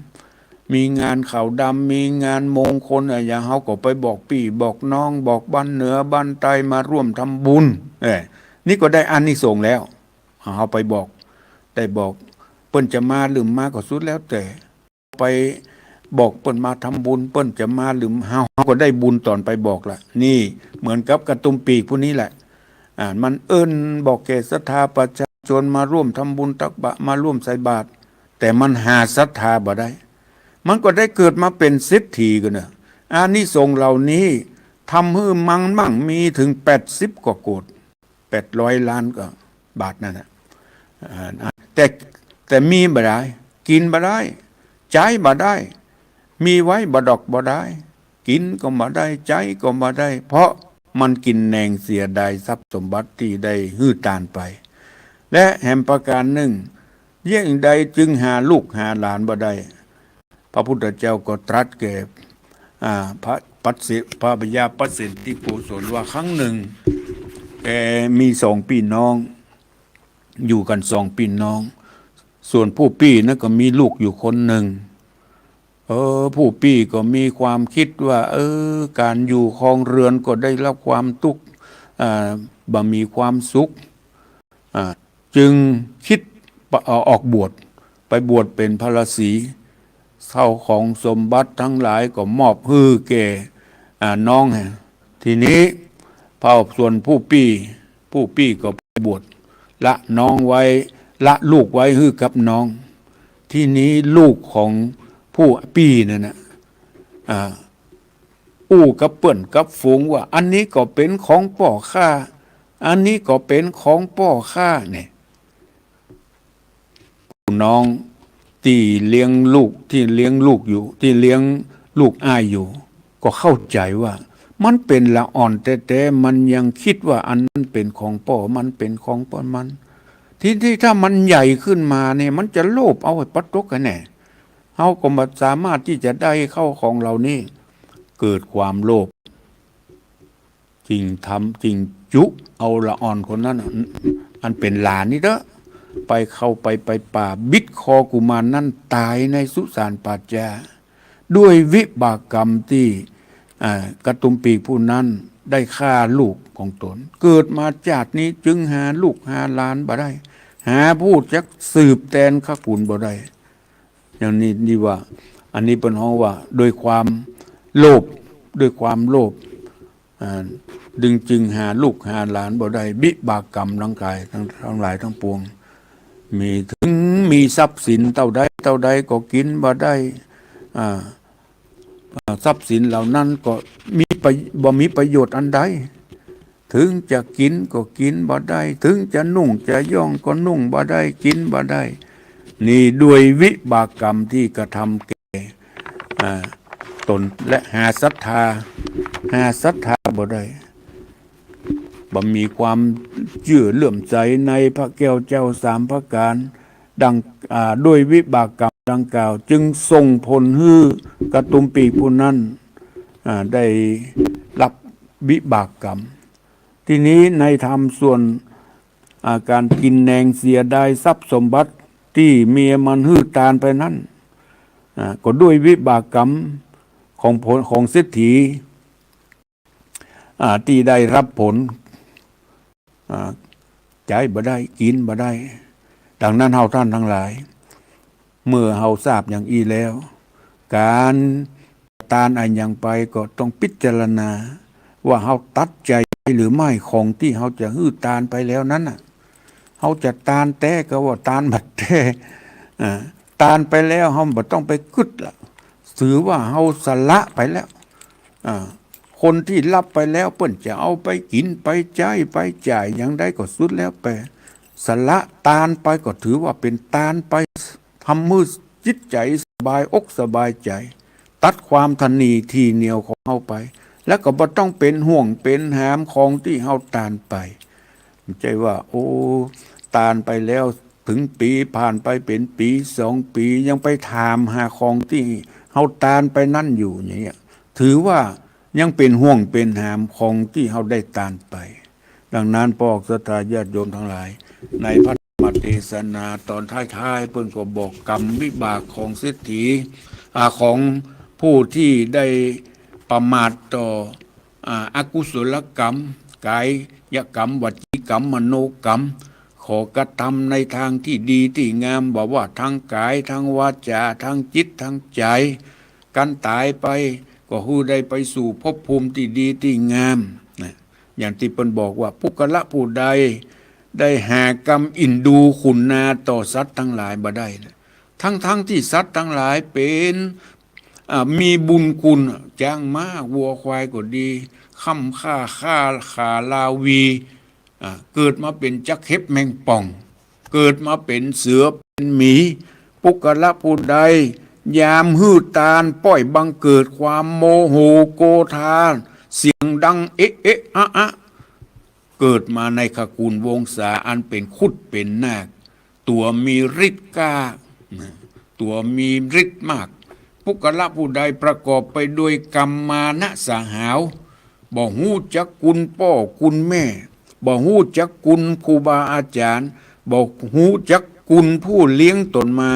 มีงานขาวดำมีงานมงคลอะไรอย่างเฮาก็ไปบอกพี่บอกน้องบอกบ้านเหนือบ้านใต้มาร่วมทำบุญนี่ก็ได้อานิสงส์แล้วเฮาไปบอกได้บอกเปิ้นจะมาหรือมาก็สุดแล้วแต่ไปบอกเปิ้นมาทำบุญเปิ้นจะมาหรือเฮาก็ได้บุญตอนไปบอกละนี่เหมือนกับกระตุมปีกผู้นี้แหละมันบอกแก่ศรัทธาประชาชนมาร่วมทำบุญตักบาตรมาร่วมใส่บาตรแต่มันหาศรัทธาบ่ได้มันก็ได้เกิดมาเป็นเศรษฐีกันเนอะอานิสงส์เหล่านี้ทำให้มั่งมีถึง80 กว่าโกฏ800 ล้านก็บาทนั่นแหละแต่มีบ่ได้กินบ่ได้ใจบ่ได้มีไว้บ่ดอกบ่ได้กินก็บ่ได้ใจก็บ่ได้เพราะมันกินแหนงเสียดายทรัพย์สมบัติที่ได้ฮื้อตานไปและแห่งประการหนึ่งยิ่งใดจึงหาลูกหาหลานบ่ได้พระพุทธเจ้าก็ตรัสแก่พระพญาปัสสิทธิโกศลว่าครั้งหนึ่งแกมี2 พี่น้องอยู่กัน2 พี่น้องส่วนผู้พี่นั้นก็มีลูกอยู่คนหนึ่งผู้พี่ก็มีความคิดว่าการอยู่ครองเรือนก็ได้รับความทุกข์บ่มีความสุขจึงคิดออกบวชไปบวชเป็นพระฤาษีเข้าของสมบัติทั้งหลายก็มอบฮื้อแก่น้องทีนี้พอส่วนผู้พี่ก็ไปบวชละน้องไว้ละลูกไว้ฮื้อกับน้องที่นี้ลูกของผู้พี่นั่นนะกับเปิ้นกับฝูงว่าอันนี้ก็เป็นของพ่อข้าอันนี้ก็เป็นของพ่อข้าเนี่ยน้องที่เลี้ยงลูกอยู่ที่เลี้ยงลูกอ้ายอยู่ก็เข้าใจว่ามันเป็นละอ่อนแต่มันยังคิดว่าอันนั้นเป็นของพ่อมันเป็นของพ่อมันที่ถ้ามันใหญ่ขึ้นมาเนี่ยมันจะโลภเอาไปปัดตกกันแน่เฮาก็บ่สามารถที่จะได้เข้าของเหล่านี้เกิดความโลภจริงทำจริงจุเอาละอ่อนคนนั้นอันเป็นหลานนี่เด้อไปป่าบิดคอกุมารนั่นตายในสุสานปัจจาด้วยวิบากกรรมที่กระตุมปีกผู้นั้น ได้ฆ่าลูกของตนเกิดมาชาตินี้จึงหาลูกหาหลานบ่ได้หาผู้จักสืบแทนขคุณบ่ได้อย่างนี้นี่ว่าอันนี้เป็นห้องว่าโดยความโลภด้วยความโลภจึงหาลูกหาหลานบ่ได้บิบากกรรมร่างกายทั้งหลายทั้งปวงมีถึงมีทรัพย์สินเท่าใดก็กินบ่ได้ทรัพย์สินเหล่านั้นก็บ่มีประโยชน์อันใดถึงจะกินก็กินบ่ได้ถึงจะนุ่งจะย่องก็นุ่งบ่ได้กินบ่ได้นี่ด้วยวิบากกรรมที่กระทำแก่ตนและหาศรัทธาบ่ได้บ่มีความเชื่อเลื่อมใสในพระแก้วเจ้าสามประการดังด้วยวิบากกรรมดังกล่าวจึงส่งผลให้กระตุมปีผู้นั้นได้รับวิบากกรรมทีนี้ในธรรมส่วนการกินแหนงเสียดายทรัพย์สมบัติที่เมียมันฮื้อตานไปนั้นก็ด้วยวิบากกรรมของเศรษฐีที่ได้รับผลใจบ่ได้กินบ่ได้ดังนั้นเฮาท่านทั้งหลายเมื่อเฮาทราบอย่างอีแล้วการตานอันอย่างไปก็ต้องพิจารณาว่าเฮาตัดใจหรือไม่ของที่เฮาจะฮื้อตานไปแล้วนั้นน่ะเฮาจะตานแต่ก็ว่าตานบัดแต่ตานไปแล้วเฮาบ่ต้องไปกึดละถือว่าเฮาสละไปแล้วคนที่รับไปแล้วเปิ้นจะเอาไปกินไปใช้ไปจ่ายอย่างใดก็สุดแล้วไปสละตานไปก็ถือว่าเป็นตานไปทำมือจิตใจสบายอกสบายใจตัดความทนีที่เหนียวของเฮาไปแล้วก็บ่ต้องเป็นห่วงเป็นหามของที่เฮาตานไปไม่ใช่ว่าโอ้ตานไปแล้วถึงปีผ่านไปเป็นปี2 ปียังไปถามหาของที่เฮาตานไปนั่นอยู่อย่างเงี้ยถือว่ายังเป็นห่วงเป็นหามของที่เฮาได้ตานไปดังนั้นพวกศรัทธาญาติโยมทั้งหลายในพระธรรมเทศนาตอนท้ายๆเพิ่นก็บอกกรรมวิบากของเศรษฐีของผู้ที่ได้ประมาทต่ออกุศลกรรมกายกรรมวจีกรรมมโนกรรมขอกระทำในทางที่ดีที่งามบอกว่าทั้งกายทั้งวาจาทั้งจิตทั้งใจการตายไปก็ฮู้ได้ไปสู่ภพภูมิที่ดีที่งามอย่างที่เพิ่นบอกว่าผู้กละผู้ใดได้หากรรมอินดูคุณนาต่อสัตว์ทั้งหลายบ่ได้ทั้งที่สัตว์ทั้งหลายเป็นมีบุญคุณจ้างม้าวัวควายก็ดีค่ำค่าขาลาวีเกิดมาเป็นจักเห็บแมงป่องเกิดมาเป็นเสือเป็นหมีปุกละผู้ใดยามฮื้อตานป้อยบังเกิดความโมโหโกธาเสียงดังเอ๊ะเอ๊ะอะเกิดมาในขกูลวงศาอันเป็นคุดเป็นนาคตัวมีฤทธิ์กล้าตัวมีฤทธิ์มากปุกละผู้ใดประกอบไปด้วยกรรมมานะสหาวบ่ฮู้จักคุณพ่อคุณแม่บ่ฮู้จักคุณครูบาอาจารย์บ่ฮู้จักคุณผู้เลี้ยงตนมา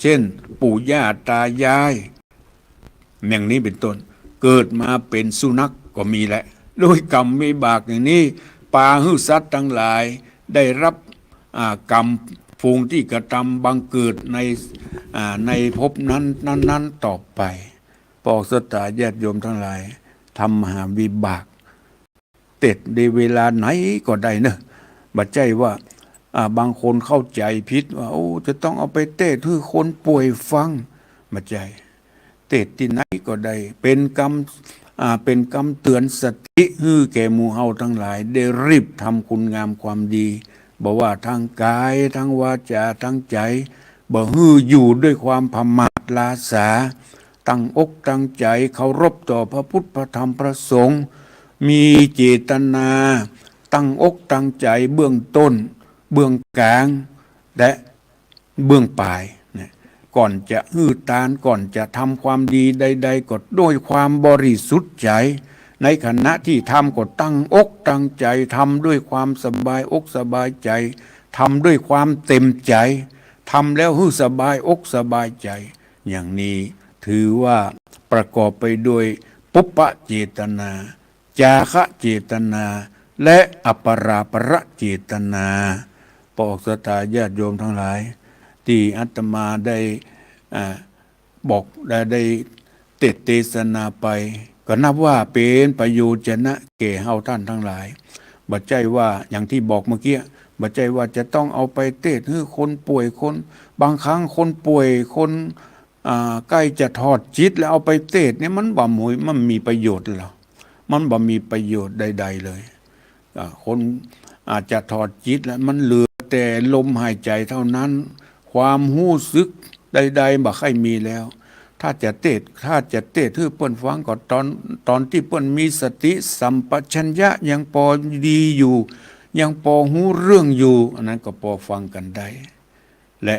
เช่นปู่ย่าตายายอย่างนี้เป็นต้นเกิดมาเป็นสุนัขก็มีแหละด้วยกรรมวิบากอย่างนี้ปาหื้อสัตว์ทั้งหลายได้รับกรรมฟูงที่กระทำบังเกิดในภพนั้นต่อไปปอกสตาญาติโยมทั้งหลายทำมหาวิบากเต็ดในเวลาไหนก็ได้เนอะบัดใจว่าบางคนเข้าใจผิดว่าโอ้จะต้องเอาไปเทศให้คนป่วยฟังบัดใจเทศที่ไหนก็ได้เป็นกรรมเตือนสติให้แก่หมู่เฮาทั้งหลายได้รีบทำคุณงามความดีบอกว่าทางกายทางวาจาทางใจบ่ฮื้ออยู่ด้วยความพมาทลาสาตั้งอกตั้งใจเคารพต่อพระพุทธพระธรรมพระสงฆ์มีเจตนาตั้งอกตั้งใจเบื้องต้นเบื้องกลางและเบื้องปลายก่อนจะฮื้อตานก่อนจะทำความดีใดๆก็ด้วยความบริสุทธิ์ใจในขณะที่ทำก็ตั้งอกตั้งใจทำด้วยความสบายอกสบายใจทำด้วยความเต็มใจทำแล้วฮื้อสบายอกสบายใจอย่างนี้ถือว่าประกอบไปด้วยปุปปะเจตนา จาคะเจตนา และอัปปราประเจตนาปอกสตาญาติโยมทั้งหลายที่อาตมาได้บอกได้เทศนาไปก็นับว่าเป็นประโยชน์นะแก่เฮาท่านทั้งหลายบัดใจว่าอย่างที่บอกเมื่อกี้บัดใจว่าจะต้องเอาไปเทศให้คนป่วยคนบางครั้งคนป่วยคนใกล้จะทอดจิตแล้วเอาไปเทศเนี่ยมันบ่หมวยมันมีประโยชน์หรอมันบ่มีประโยชน์ใดๆเลยคนอาจจะถอดจิตแล้วมันเหลือแต่ลมหายใจเท่านั้นความรู้สึกใดๆบ่ค่อยมีแล้วถ้าจะเทศให้เปิ้นฟังก็ตอนที่เปิ้นมีสติสัมปชัญญะยังพอดีอยู่ยังพอรู้เรื่องอยู่อันนั้นก็พอฟังกันได้และ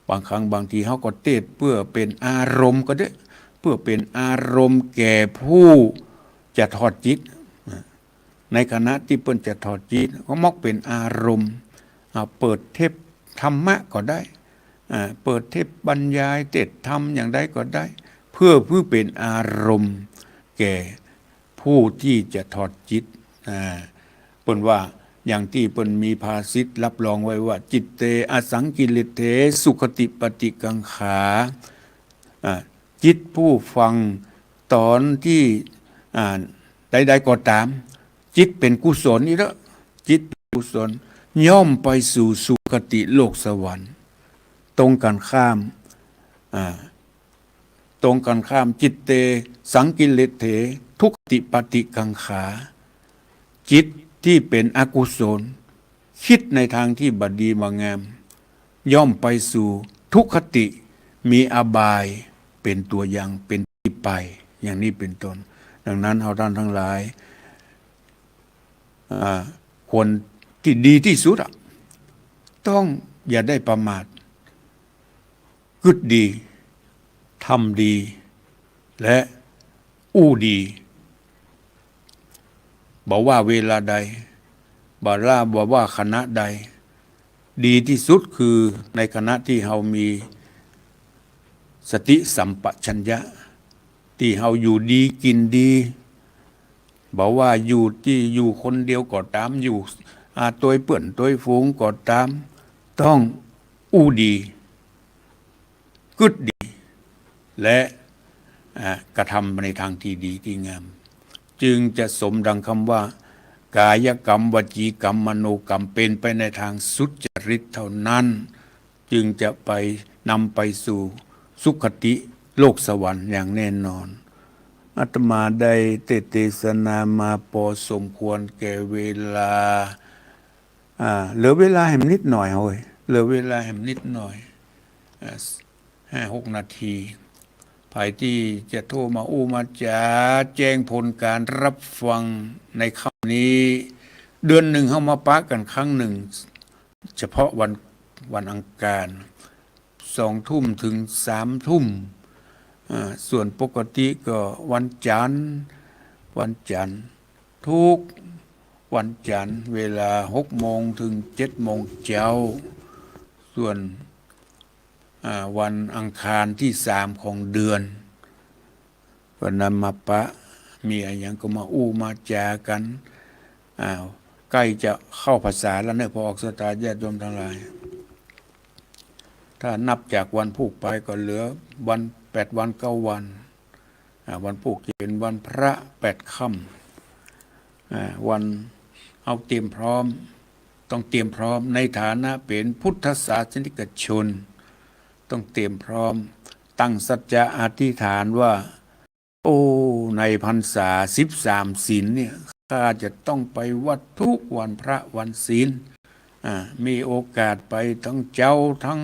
บางครั้งบางทีเขาก็เทศเพื่อเป็นอารมณ์ก็ได้เพื่อเป็นอารมณ์แก่ผู้จะถอดจิตในขณะที่เปิ้นจะถอดจิตก็มักเป็นอารมณ์เปิดเทปธรรมะก็ได้เปิดเทปบรรยายเทศธรรมอย่างใดก็ได้เพื่อเป็นอารมณ์แก่ผู้ที่จะถอดจิตเปิ้นว่าอย่างที่เปิ้นมีภาษิตรับรองไว้ว่าจิตเตอสังกิเลเถสุขติปฏิกังขาจิตผู้ฟังตอนที่ใดๆก็ตามจิตเป็นกุศลนี่แล้วจิตกุศลย่อมไปสู่สุคติโลกสวรรค์ตรงกันข้ามจิตเตสังกิเลเถทุกติปฏิกังขาจิตที่เป็นอกุศลคิดในทางที่บัดดีบ่งามย่อมไปสู่ทุกขติมีอบายเป็นตัวอย่างเป็นที่ไปอย่างนี้เป็นต้นดังนั้นเราท่านทั้งหลายควรที่ดีที่สุดต้องอย่าได้ประมาทกึศดีทำดีและอู้ดีบอกว่าเวลาใดบอกว่าคณะใดดีที่สุดคือในคณะที่เรามีสติสัมปชัญญะที่เราอยู่ดีกินดีบอกว่าอยู่คนเดียวก็ตามอยู่ตัวเปื่อนตัวฝูงก็ตามต้องอู้ดีกึศดีและกระทำในทางที่ดีที่งามจึงจะสมดังคำว่ากายกรรมวจีกรรมมโนกรรมเป็นไปในทางสุจริตเท่านั้นจึงจะไปนำไปสู่สุขติโลกสวรรค์อย่างแน่นอนอาตมาได้เทศนามาพอสมควรแก่เวลาเหลือเวลาแหมนิดหน่อยเฮ้ยเหลือเวลาแหมนิดหน่อย5-6 นาทีภายที่จะโทรมามาจะแจ้งผลการรับฟังในครั้งนี้เดือนหนึ่งเข้ามาปะกันครั้งหนึ่งเฉพาะวันอังคาร2 ทุ่มถึง3 ทุ่มส่วนปกติก็วันจันทร์ทุกวันจันทร์เวลา6 โมงถึง7 โมงเช้าส่วนวันอังคารที่3ของเดือนก็นำมาปะมีอะไรอย่างก็มามาแจกันใกล้จะเข้าภาษาแล้วเนี่ยพอออกสตาญาติโยมทั้งหลายถ้านับจากวันผูกไปก็เหลือวัน8 วัน 9 วันวันผูกจะเป็นวันพระ8 ค่ำวันเอาเตรียมพร้อมต้องเตรียมพร้อมในฐานะเป็นพุทธศาสนิกชนต้องเตรียมพร้อมตั้งสัจจะอธิษฐานว่าในพรรษา13 ศีลเนี่ยข้าจะต้องไปวัดทุกวันพระวันศีลมีโอกาสไปทั้งเจ้าทั้ง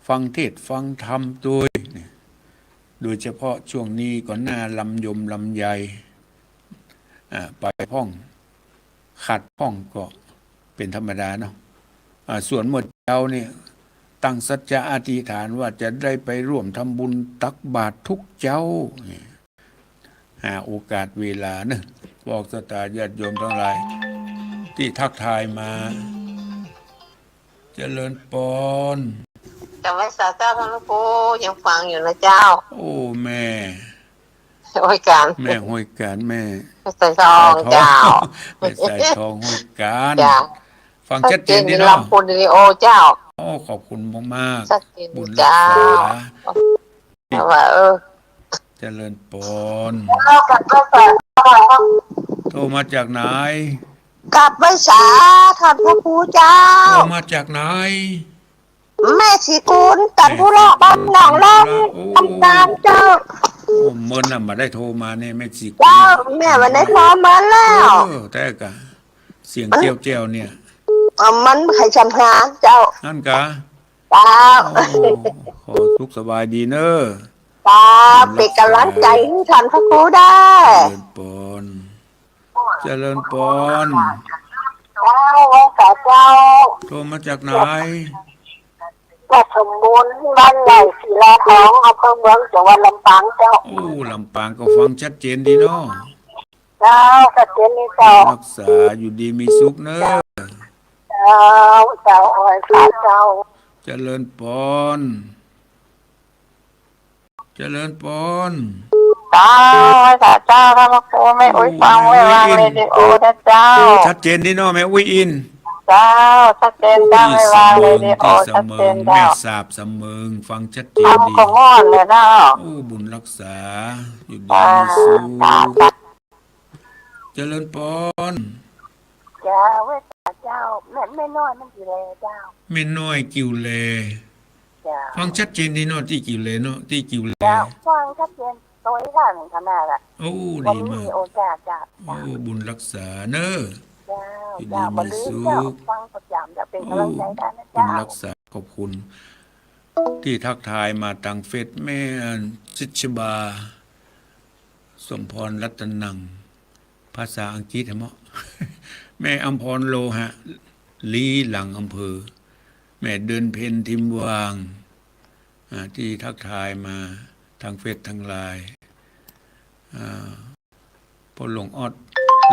ฟังเทศฟังธรรมโดยเฉพาะช่วงนี้ก็หน้าลำยมลำไยไปพ่องขัดพ่องก็เป็นธรรมดาเนาะส่วนเมื่อเจ้าเนี่ยตั้งสัจจะอธิษฐานว่าจะได้ไปร่วมทำบุญตักบาตรทุกเจ้าหาโอกาสเวลาเนะบอกสตาญาติโยมทั้งหลายที่ทักทายมาเจริญปอนแต่ว่าสาเจ้าท่านครูยังฟังอยู่นะเจ้าแม่ ห้วยการ แม่ห้วยการแม่ ใส่ทองเจ้า แม่สายทองห้วยการ จ้า ฟัง ชั ชั ด ด เจ เจ น น ใน ดีเนาะ ลำพูนดีโอเจ้า โอ้ขอบคุณมาก ชัดเจน ๆบุญรัก เจ้า ษา แต่ว่าเจริญปน เรากลับไป โทรมาจากไหน กลับไปสาท่านพระครูเจ้า โทรมาจากไหน แม่สีกุลตันผู้เลาะบ้านหนองล่องตำนานเจ้า โอ้เมินน่ะมาได้โทรมาเนี่ยแม่สิ เจ้าแม่วันนี้พร้อมมาแล้ว แต่กะเสียงเจียวเนี่ย มันไข่ชำนาญเจ้า นั่นกะ เจ้า โอ้ขอสุขสบายดีเนอะ ตาเป็นกำลังใจให้ท่านพระครูได้ เจริญปนเจริญปน เจ้าว่าแต่เจ้า โทรมาจากไหน ว่าสมบูรณ์บ้านใหญ่ศิลาทองอำเภอเมืองจังหวัดลำปางเจ้า โอ้ลำปางก็ฟังชัดเจนดีเนาะ เจ้าสัจเจนนี่เจ้า รักษาอยู่ดีมีสุขเนอะ เจ้าเจ้าอ้อยฟ้าเจ้า เจริญปนเจริญปน เจ้าแต่เจ้าพระครูไม่อุ้ยฟังไม่วางเลยดิโอนะเจ้า ชัดเจนดีเนาะแม่อุ้ยอิน เจ้าชัดเจนเจ้าไม่วางเลยดิโอ ที่เส ชัด ม เจ อน แม่ เจ้า สาบเสมอฟังชัดเจน ทำ ดี ของงอนเลยเจ้า โอ้บุญรักษาอยู่ดีมีสุขเจริญปน เจ้าเว้ยเจ้าแม่ไม่น้อยมันกี่เลยเจ้า แม่น้อยกิวเล เจ้า ฟังชัดเจนดีเนาะที่กิวเลเนาะที่กิวเล เจ้าฟังชัดเจนตัวท่านขนาดอะ โอ้ วัน ดี นี้ มา มี ก โอกาสจ้า โอ้บุญรักษาเนอะ เจ้าเจ้าบรรลุเจ้าฟังประจำจะเป็นกำลังใจได้นะ บุญ เจ้า รักษาขอบคุณ ที่ทักทายมาทางเฟซแม่ชิชบา สมพรรัตนัง ภาษาอังกฤษเหรอมะ แม่อำพรโลหะ ลีหลังอำเภอ แม่เดินเพนทิมวางที่ทักทายมาทางเฟซทางไลน์พลหลวงออด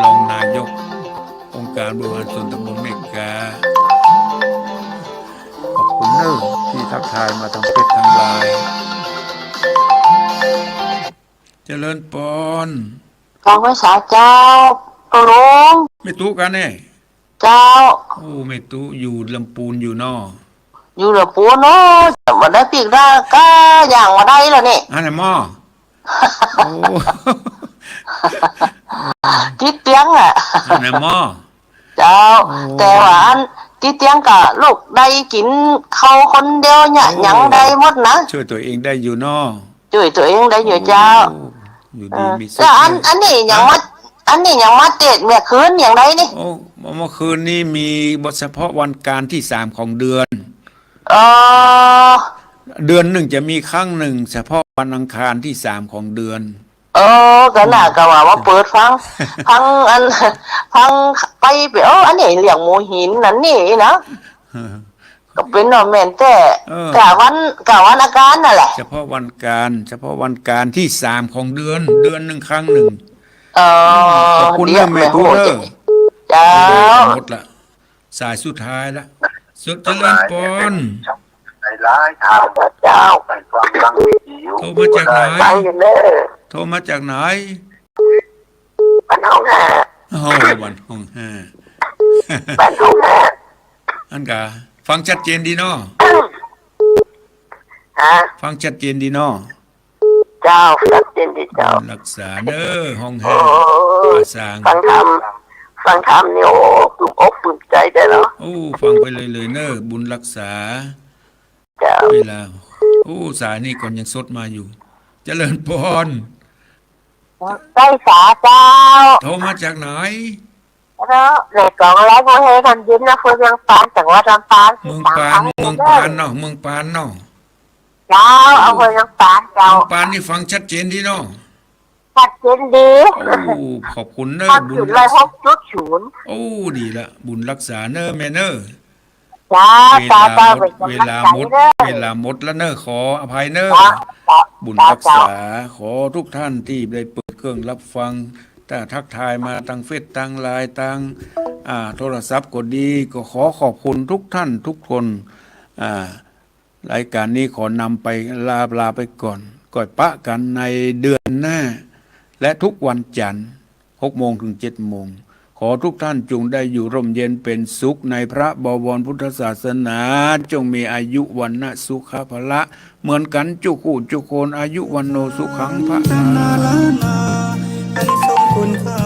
รองนายก องค์การบริหารส่วนตำบลเมกา ขอบคุณเนอะที่ทักทายมาทางเฟซทางไลน์เจริญปน ฟังภาษาเจ้าตกลง ไม่ตู้กันแน่ เจ้า โอ้ไม่ตู้อยู่ลำปูนอยู่นอ อยู่เหลือปูเนาะแต่วันได้ปีกได้ก็อย่างมาได้แล้วนี่ อันไหนหม้อโอ้ ติดเตียงอ่ะ อันไหนหม้อ เจ้า แต่ว่าอันติดเตียงกับลูกได้กินเขาคนเดียวเนี่ยยังได้หมดนะ ช่วยตัวเองได้อยู่นอ ช่วยตัวเองได้อยู่เจ้า โอ้อยู่ดีมีสุข แล้วอันนี้ยังมาอันนี้ยังมาเตะเมื่อคืนอย่างไรนี่ โอ้เมื่อคืนนี้มีบทเฉพาะวันการที่3ของเดือน เออ เดือนหนึ่งจะมีครั้งหนึ่งเฉพาะวันอังคารที่3ของเดือน ก็น่าก็ว่าเปิดฟัง ฟังอันฟังไปอันนี้เลี้ยงหมูหินนั่นนี่นะก็เป็นว่าแม่นแต่กะวันอาการนั่นแหละ เฉพาะวันการที่3ของเดือน เดือนหนึ่งครั้งหนึ่งขอบคุณเรื่องแม่ทูเนอร์ เจ้า หมดละสายสุดท้ายละสุดเจริญปน ในร้ายทาง เจ้า ไปความรังหิว โทรมาจากไหน ฟังอยู่เด้อ โทรมาจากไหน บ้านห้องห้า โอ้วันห้องห้า บ้านห้องห้า อันกะฟังชัดเจนดีเนาะ ฮะ ฟังชัดเจนดีเนาะ เจ้าฟังเจนดีเจ้า รักษาเด้อห้อง โอ้ ห้าอาสาง ฟังธรรมนี่โอ้ปลื้มอกปลื้มใจได้เนาะ โอ้ฟังไปเลยเนอะบุญรักษา เจ้า เวลาโอ้สายนี่ก่อนยังสดมาอยู่ เจริญพร ได้สาเจ้า โทรมาจากไหน แล้วเด็กกองไร้โมเฮกันยิ้มนะเพื่อนยังปานจังหวัดลำปาง เมืองปานเนาะเมืองปานเนาะ เจ้าเอาเพื่อนยังปานเจ้า เมืองปานนี่ฟังชัดเจนดีเนาะ ชัดเจนดี โอ้ขอบคุณเนอะ ความ บุ จุ ญ ดเล รั ย ก พ ษา บจุดศูนย์ โอ้ดีละบุญรักษาเนอะแม่เนอะ เจ้า เว เจ้า ลา เจ้า หม เป็ ด น เว กำลัง ลา ใจ หมด เด้อ เวลาหมดแล้วเนอะขออภัยเนอะ เจ้า บุญ เจ้า รัก เจ้า ษาขอทุกท่านที่ได้เปิดเครื่องรับฟังแต่ทักทายมาทางเฟซทางไลน์ทางโทรศัพท์ก็ดีก็ขอขอบคุณทุกท่านทุกคนรายการนี้ขอนำไปลาไปก่อนก่อยปะกันในเดือนหน้า และทุกวันจันทร์6 โมงถึง 7 โมงขอทุกท่านจงได้อยู่ร่มเย็นเป็นสุขในพระบวรพุทธศาสนาจงมีอายุวันนะสุขภละเหมือนกันจุกูจุโคนอายุวันโนสุขังพระ นาลานาอันทรงคุณค่า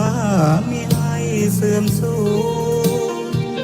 มีให้เสื่อมสูญ